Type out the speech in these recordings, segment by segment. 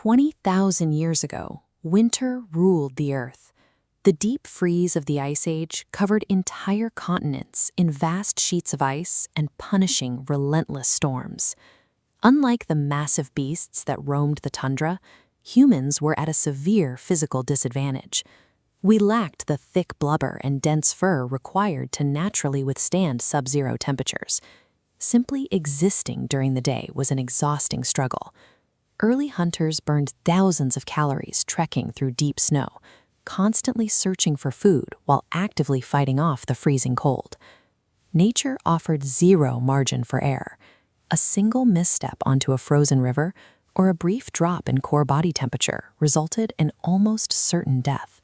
20,000 years ago, winter ruled the Earth. The deep freeze of the Ice Age covered entire continents in vast sheets of ice and punishing, relentless storms. Unlike the massive beasts that roamed the tundra, humans were at a severe physical disadvantage. We lacked the thick blubber and dense fur required to naturally withstand sub-zero temperatures. Simply existing during the day was an exhausting struggle. Early hunters burned thousands of calories trekking through deep snow, constantly searching for food while actively fighting off the freezing cold. Nature offered zero margin for error. A single misstep onto a frozen river or a brief drop in core body temperature resulted in almost certain death.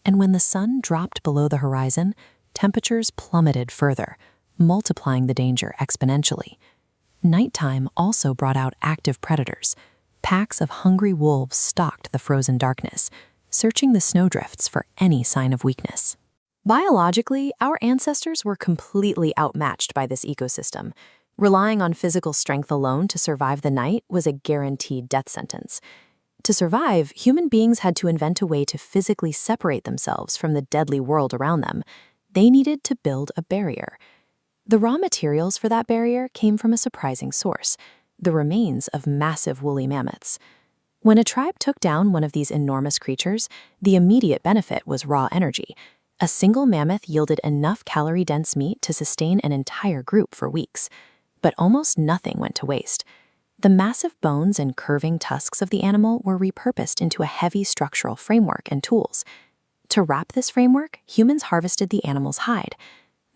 And when the sun dropped below the horizon, temperatures plummeted further, multiplying the danger exponentially. Nighttime also brought out active predators. Packs of hungry wolves stalked the frozen darkness, searching the snowdrifts for any sign of weakness. Biologically, our ancestors were completely outmatched by this ecosystem. Relying on physical strength alone to survive the night was a guaranteed death sentence. To survive, human beings had to invent a way to physically separate themselves from the deadly world around them. They needed to build a barrier. The raw materials for that barrier came from a surprising source: the remains of massive woolly mammoths. When a tribe took down one of these enormous creatures, the immediate benefit was raw energy. A single mammoth yielded enough calorie-dense meat to sustain an entire group for weeks. But almost nothing went to waste. The massive bones and curving tusks of the animal were repurposed into a heavy structural framework and tools. To wrap this framework, humans harvested the animal's hide.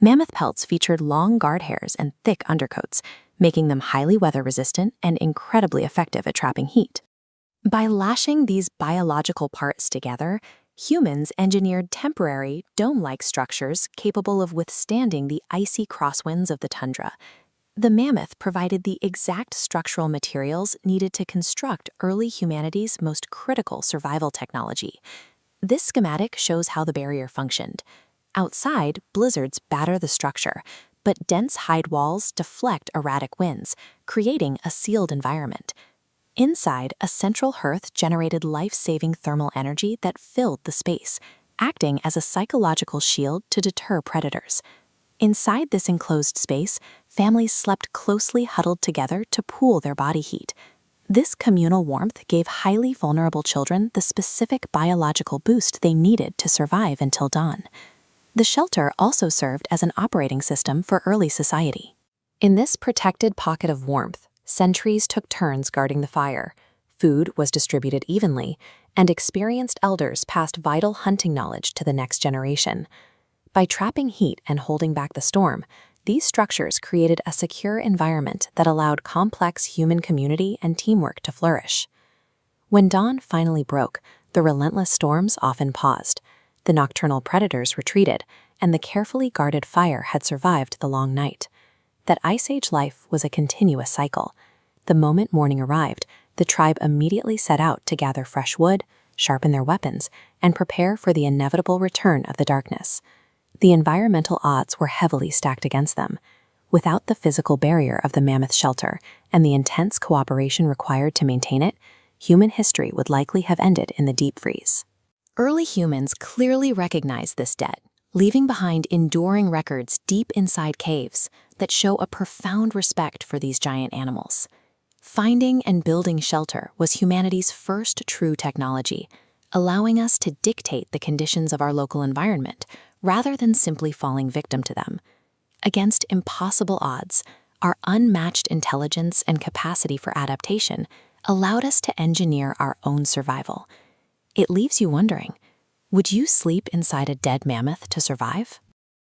Mammoth pelts featured long guard hairs and thick undercoats, making them highly weather-resistant and incredibly effective at trapping heat. By lashing these biological parts together, humans engineered temporary, dome-like structures capable of withstanding the icy crosswinds of the tundra. The mammoth provided the exact structural materials needed to construct early humanity's most critical survival technology. This schematic shows how the barrier functioned. Outside, blizzards batter the structure, but dense hide walls deflect erratic winds, creating a sealed environment. Inside, a central hearth generated life-saving thermal energy that filled the space, acting as a psychological shield to deter predators. Inside this enclosed space, families slept closely huddled together to cool their body heat. This communal warmth gave highly vulnerable children the specific biological boost they needed to survive until dawn. The shelter also served as an operating system for early society. In this protected pocket of warmth, sentries took turns guarding the fire, food was distributed evenly, and experienced elders passed vital hunting knowledge to the next generation. By trapping heat and holding back the storm, these structures created a secure environment that allowed complex human community and teamwork to flourish. When dawn finally broke, the relentless storms often paused. The nocturnal predators retreated, and the carefully guarded fire had survived the long night. That Ice Age life was a continuous cycle. The moment morning arrived, the tribe immediately set out to gather fresh wood, sharpen their weapons, and prepare for the inevitable return of the darkness. The environmental odds were heavily stacked against them. Without the physical barrier of the mammoth shelter and the intense cooperation required to maintain it, human history would likely have ended in the deep freeze. Early humans clearly recognized this debt, leaving behind enduring records deep inside caves that show a profound respect for these giant animals. Finding and building shelter was humanity's first true technology, allowing us to dictate the conditions of our local environment rather than simply falling victim to them. Against impossible odds, our unmatched intelligence and capacity for adaptation allowed us to engineer our own survival. It leaves you wondering, would you sleep inside a dead mammoth to survive?